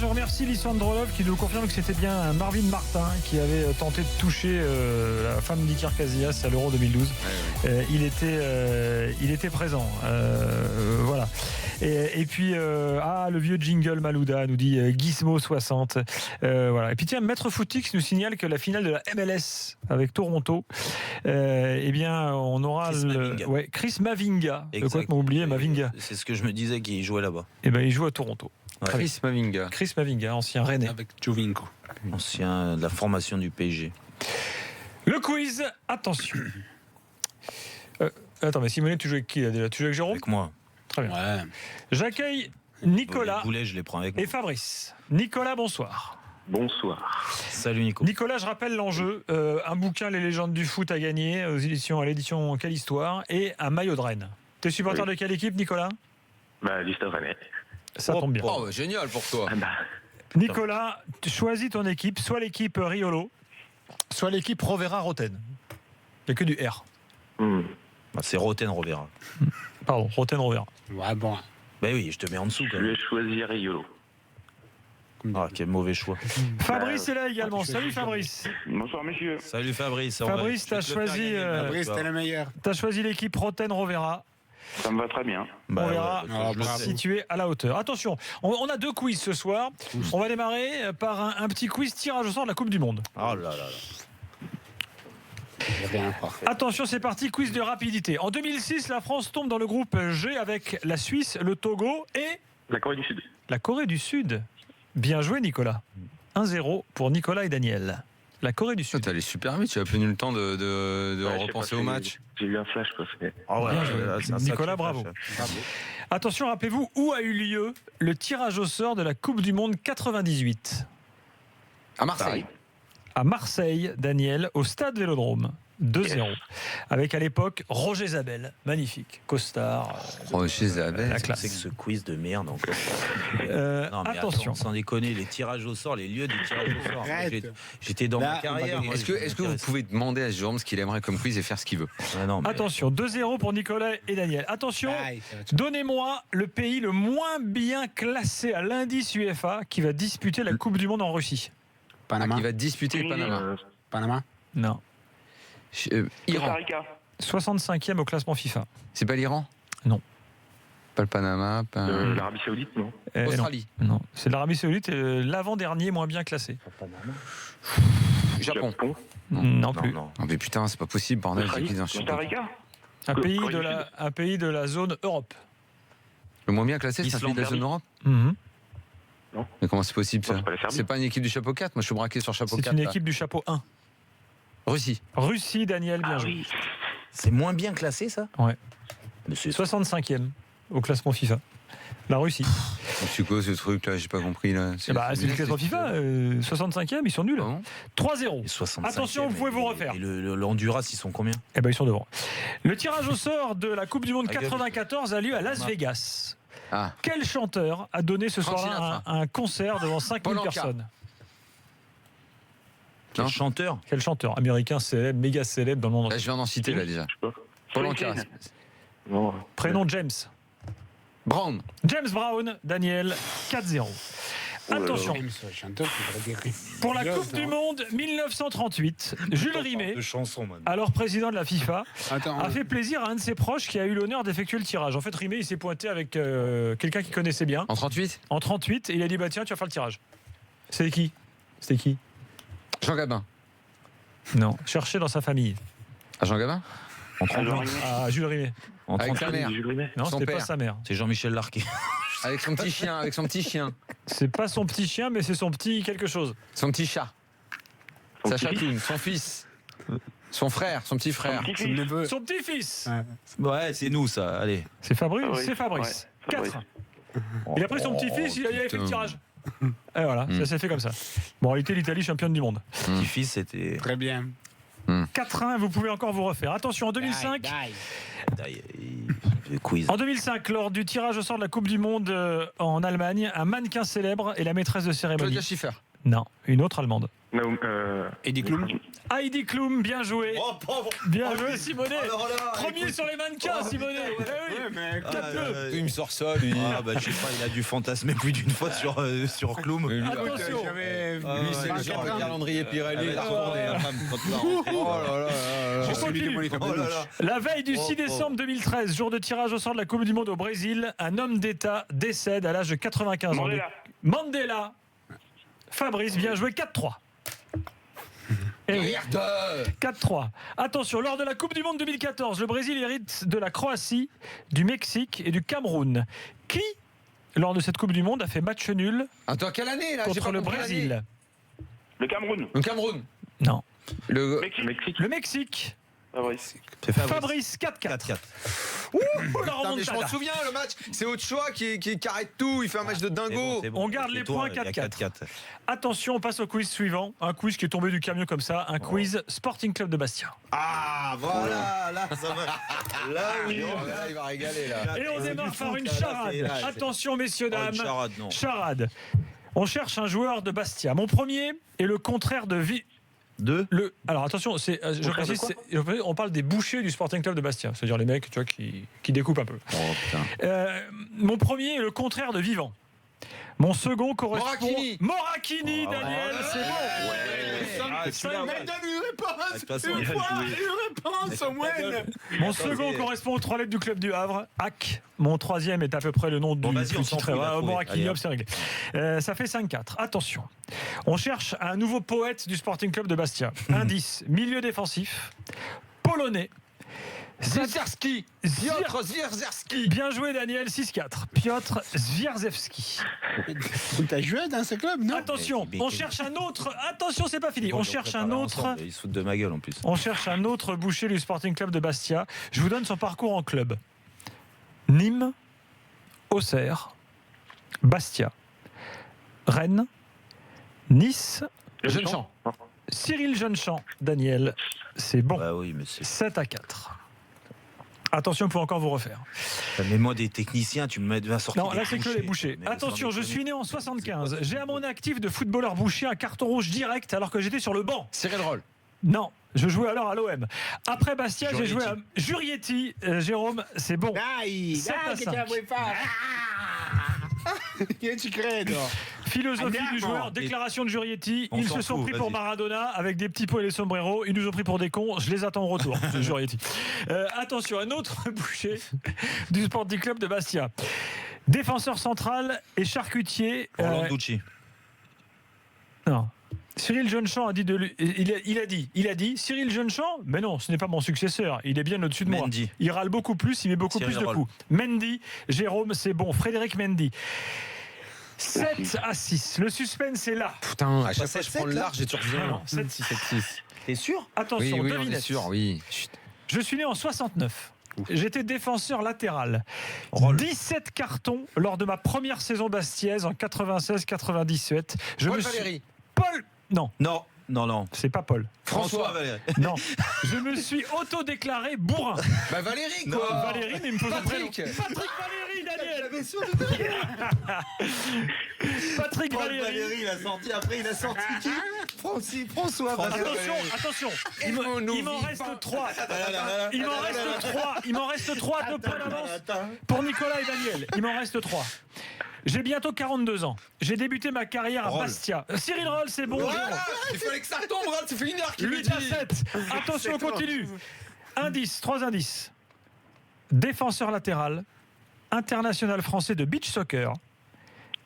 je remercie Lissandrolov qui nous confirme que c'était bien Marvin Martin qui avait tenté de toucher la femme d'Iker Casillas à l'Euro 2012. Il était présent. Voilà. Et puis, le vieux jingle Malouda nous dit Gizmo 60. Voilà. Et puis tiens, Maître Footix nous signale que la finale de la MLS avec Toronto, on aura Chris Mavinga. Exact. Complètement oublié Mavinga. C'est ce que je me disais qu'il jouait là-bas. Il joue à Toronto. Ouais. Chris Mavinga, ancien Rennais. Avec Jovinko. Ancien de la formation du PSG. Le quiz, attention. Attends, mais Simonet, tu joues avec qui là, déjà ? Tu joues avec Jérôme ? Avec moi. Très bien. Ouais. J'accueille Nicolas Les boulets, je les prends avec moi. et Fabrice. Nicolas, bonsoir. Bonsoir. Salut Nico. Nicolas, je rappelle l'enjeu. Un bouquin, Les légendes du foot à gagner à l'édition Quelle Histoire et un maillot de Rennes. T'es supporter de quelle équipe, Nicolas ? L'histoire Rennais. Ça tombe bien. Oh, génial pour toi. Nicolas, tu choisis ton équipe, soit l'équipe Riolo, soit l'équipe Rovera Roten. Il n'y a que du R. C'est Roten Rovera. Pardon, Roten Rovera. Ouais, bon. Ben oui, je te mets en dessous quand Je même. vais choisir Riolo. Ah, quel mauvais choix. Fabrice est là également. Salut Fabrice. Bonsoir, messieurs. Salut Fabrice. Fabrice, t'as choisi, Fabrice, t'es le meilleur. tu as choisi l'équipe Roten Rovera. Ça me va très bien. On verra bravo. si tu es à la hauteur. Attention, on a deux quiz ce soir. On va démarrer par un petit quiz tirage au sort de la Coupe du Monde. Oh là là. Rien, parfait. Attention, c'est parti, quiz de rapidité. En 2006, la France tombe dans le groupe G avec la Suisse, le Togo et La Corée du Sud. la Corée du Sud. Bien joué, Nicolas. 1-0 pour Nicolas et Daniel. La Corée du Toi, Sud. t'es allé super vite, tu as pas eu le temps de Ouais, je sais repenser pas, au match. J'ai eu un flash, quoi. Ah ouais, Bien joué. c'est un Nicolas, sacré bravo. flash. Attention, rappelez-vous, où a eu lieu le tirage au sort de la Coupe du Monde 98 ? À Marseille. À Marseille, Daniel, au stade Vélodrome. 2-0. Avec à l'époque Roger Zabel, magnifique, costard. Roger Zabel. La C'est classe. que ce quiz de merde encore. Non, mais Attention. attends, sans déconner, les tirages au sort, les lieux du tirage au sort. Arrête. J'étais dans Là, ma carrière. on va moi, Est-ce je que vous m'intéresse. pouvez demander à Jérôme ce qu'il aimerait comme quiz et faire ce qu'il veut? Ah non, mais- Attention, 2-0 pour Nicolas et Daniel. Attention, Aïe, ça va te- donnez-moi le pays le moins bien classé à l'indice UEFA qui va disputer la Coupe du Monde en Russie. Panama. Qui va disputer le Panama. Panama. Non. Iran. Costa Rica. 65e au classement FIFA. C'est pas l'Iran? Non. Pas le Panama, pas L'Arabie Saoudite, non. Australie. Non, c'est l'Arabie Saoudite, l'avant-dernier moins bien classé. Japon. Non plus. Non. Oh, mais putain, c'est pas possible, bordel. j'ai dit dans ce Costa Rica. Un pays de la zone Europe. Le moins bien classé, c'est un pays de la zone Europe. Mhm. Mais comment c'est possible Non, ça? c'est pas la Serbie. C'est pas une équipe du chapeau 4? Moi je suis braqué sur chapeau 4. C'est une là. équipe du chapeau 1. Russie. Russie, Daniel, bien Ah joué. oui. C'est moins bien classé, ça? Ouais. Mais c'est 65e au classement FIFA. La Russie. C'est quoi ce truc là? J'ai pas compris là. C'est le classement FIFA. 65e, ils sont nuls. Ah bon 3-0. Et 65e, Attention, vous pouvez vous refaire. Et le Honduras, ils sont combien? Eh ben, ils sont devant. Le tirage au sort de la Coupe du Monde Ah, 94 a lieu à Las Vegas. Ah, Quel chanteur a donné ce Frank soir-là Sinatra. un concert devant 5000 Paul Anka. personnes? Quel Non. chanteur? Quel chanteur américain célèbre, méga célèbre dans le monde là, entier? je viens d'en citer là déjà. Je sais pas. Paul Franklin. Anka. Non. Prénom James. Brown. James Brown, Daniel, 4-0. Attention, James, chanteur, tu devrais dire. pour la Yes, Coupe du hein. Monde 1938, Jules Rimet, chansons, man. alors président de la FIFA, Attends, a fait plaisir à un de ses proches qui a eu l'honneur d'effectuer le tirage. En fait, Rimet, il s'est pointé avec quelqu'un qu'il connaissait bien En 38? en 38 et il a dit bah tiens, tu vas faire le tirage. C'était qui? C'était qui? Jean Gabin. Non, cherchez dans sa famille. Ah, Jean Gabin? En 30 Alors, Ah, Jules Rimet. En Avec 30 sa mère. Jules Rimet. Non, Son c'était pas père. sa mère. C'est Jean-Michel Larquet. Avec son petit chien, avec son petit chien. C'est pas son petit chien, mais c'est son petit quelque chose. Son petit chat. Son Sa petit-fils. chatoune, son fils. Son frère, son petit frère. Son c'est petit-fils. le neveu. Son petit-fils. Ouais. Ouais, c'est nous, ça. Allez. C'est Fabrice. Fabrice. C'est Fabrice. Ouais, Fabrice. 4. Il a pris son petit-fils, il a fait le putain. tirage. Et voilà, ça s'est fait comme ça. Bon, en réalité, l'Italie championne du monde. Petit-fils, c'était. Très bien. 4-1, vous pouvez encore vous refaire. Attention, en 2005, Le quiz. en 2005, lors du tirage au sort de la Coupe du Monde en Allemagne, un mannequin célèbre et la maîtresse de cérémonie. Claudia Schiffer. Non, une autre allemande. Naoum, Eddie Klum. Heidi Klum, bien joué. Oh, pauvre. Bien joué, Simonet. Alors là, Premier écoute. sur les mannequins, Simonet. Eh oui. Ouais, mais Il me sort ça, lui. Ah bah je sais pas, il a dû fantasmer plus d'une fois sur Klum. Lui, Attention. j'avais lui, c'est le 24 genre ans. de calendrier Pirelli. Il a retourné, la femme, quand il a Oh rentré. là là là là. J'ai celui de continue. Monica Oh là Bellucci. là. La veille du Oh, 6 oh. décembre 2013, jour de tirage au sort de la Coupe du Monde au Brésil, un homme d'État décède à l'âge de 95 ans. Mandela. Mandela. Fabrice, bien joué, 4-3. Eh oui, Merde. 4-3. Attention, lors de la Coupe du Monde 2014, le Brésil hérite de la Croatie, du Mexique et du Cameroun. Qui, lors de cette Coupe du Monde, a fait match nul Attends, quelle année, là? J'ai contre pas le compris l'année. Brésil? Le Cameroun. Le Cameroun. Non. Le... Mexique. Le Mexique. Fabrice. C'est Fabrice, 4-4. 4-4. Ouh, la Putain, mais je remontada. m'en souviens, le match. C'est Ochoa qui arrête tout. Il fait un match de dingo. On garde les points, 4-4. Attention, on passe au quiz suivant. Un quiz qui est tombé du camion comme ça. Un quiz Sporting Club de Bastia. Ah voilà, là ça va. Là oui. Là, il va régaler, là. Et on c'est démarre du par foot, une là, charade. là, c'est- Attention, messieurs, Oh, dames. une charade, non. Charade. On cherche un joueur de Bastia. Mon premier est le contraire de alors attention, je précise, on parle des bouchers du Sporting Club de Bastia, c'est-à-dire les mecs, tu vois, qui découpent un peu. Oh putain. Mon premier est le contraire de vivant. Mon second correspond. Moracchini. Daniel, voilà. c'est bon. Ah, celui-là, ouais. Donne une réponse. De toute façon, Une il a fois, joué. une réponse au moins. Mon second correspond aux 3 lettres du club du Havre, AC. Mon troisième est à peu près le nom Bon, du vas-y, on s'en titré. fout, il a trouvé. Moracchini, Allez, hop, c'est réglé. Ça fait 5-4. Attention. On cherche un nouveau poète du Sporting Club de Bastia. Indice, milieu défensif, polonais. Zierzerski. Piotr Zierzerski. Bien joué, Daniel, 6-4. Piotr Zwierzewski. T'as joué dans ce club, non? Attention, on cherche un autre. Attention, c'est pas fini. On cherche un autre. Ils se foutent de ma gueule en plus. On cherche un autre boucher du Sporting Club de Bastia. Je vous donne son parcours en club. Nîmes, Auxerre, Bastia, Rennes, Nice, Jeune-Champ. Cyril Jeunechamp. Daniel, c'est bon. Bah oui, mais c'est. 7-4. Attention, vous pouvez encore vous refaire. Mais moi, des techniciens, tu me mets à sortir. Non, là, c'est que les bouchers. Mais Attention, sans je suis né en 75. J'ai à mon actif de footballeur boucher un carton rouge direct alors que j'étais sur le banc. Cyril Roll. Non, je jouais alors à l'OM. Après Bastia, j'ai joué à Jurietti. Jurietti. Jérôme, c'est bon. Dai, 7 à dai, che ce la 5. vuoi fare? Io ci credo. Philosophie Andiamo. du joueur, déclaration de Jurietti. On Ils s'en se sont fout, pris vas-y. pour Maradona avec des petits pots et des sombreros. Ils nous ont pris pour des cons. Je les attends au retour. C'est Jurietti. Attention, un autre boucher du Sporting Club de Bastia. Défenseur central et charcutier. Orlanducci. Non. Cyril Jeunechamp a dit de lui. Il a dit Cyril Jeunechamp, mais non, ce n'est pas mon successeur. Il est bien au-dessus de moi. Mendy. Il râle beaucoup plus, il met beaucoup Cyril plus de Roll. coups. Mendy, Jérôme, c'est bon. Frédéric Mendy. 7-6. Le suspense est là. Putain, à chaque Pas fois je 7-7, prends le là large et tu reviens. Non, 7-6. 7-6. T'es sûr? Attention, Oui, oui, on est devinette. sûr, oui. Je suis né en 69. J'étais défenseur latéral. Roll. 17 cartons lors de ma première saison bastiaise en 96-97. Paul Valéry. Paul. Non, Non. c'est pas Paul. François. Valéry. Non. Je me suis auto-déclaré bourrin. Bah Valéry, Non. quoi. Valérie, mais il me faut son prénom. Patrick. Patrick Valéry, Daniel. Patrick Valéry. il a sorti. Après, il a sorti qui? François Attention. Il m'en reste 3. Il m'en reste 3 à 2 points d'avance pour Nicolas et Daniel. Il m'en reste 3. J'ai bientôt 42 ans. J'ai débuté ma carrière à Roll. Bastia. Cyril Roll, c'est bon. Voilà, il fallait que ça retombe, Roll, ça fait 1 heure qu'il le 8 à dit. 7. Attention, on continue. 3 indices. Défenseur latéral, international français de beach soccer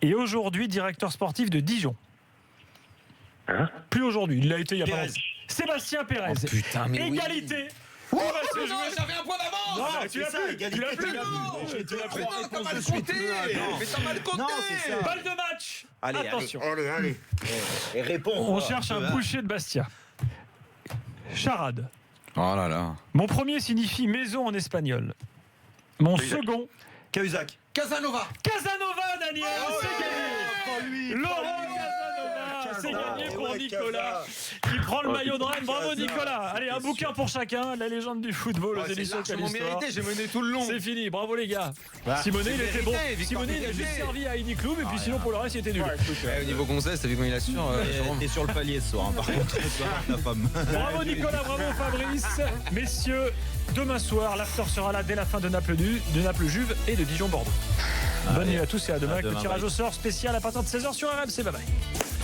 et aujourd'hui directeur sportif de Dijon. Plus aujourd'hui, il l'a été il y a pas Pérez. longtemps. Sébastien Pérez. Oh, putain, mais oui. Égalité. Oh, On va se non, jouer. j'avais un point d'avance. Non, tu l'as plus. Tu l'as plus. Tu l'as pris. T'as mal compté. Mais t'as mal compté. Non, c'est ça. Balle de match. Allez, Attention. Allez. Et réponds. On cherche un boucher de Bastia. Charade. Oh là là. Mon premier signifie maison en espagnol. Mon second, Cahuzac. Casanova. Casanova, Daniel. C'est gagné. Laurent Casanova. c'est gagné pour Nicolas qui prend le maillot de Rennes. Bravo Nicolas. Allez, un bouquin pour chacun. La légende du football aux C'est éditions largement Callisto. mérité, j'ai mené tout le long. C'est fini, bravo les gars. Simonet, il était bon. Simonet, il a juste servi à Heidi Klum et puis sinon pour le reste, il était nul. Au niveau gonzesse, t'as vu comment il assure T'es sur le palier ce soir, hein, par contre, ta femme. Bravo Nicolas, bravo Fabrice. Messieurs, demain soir, l'after sera là dès la fin de Naples-Juve et de Dijon-Bordeaux. Bonne nuit à tous et à demain avec le tirage au sort spécial à partir de 16h sur RMC. Bye bye.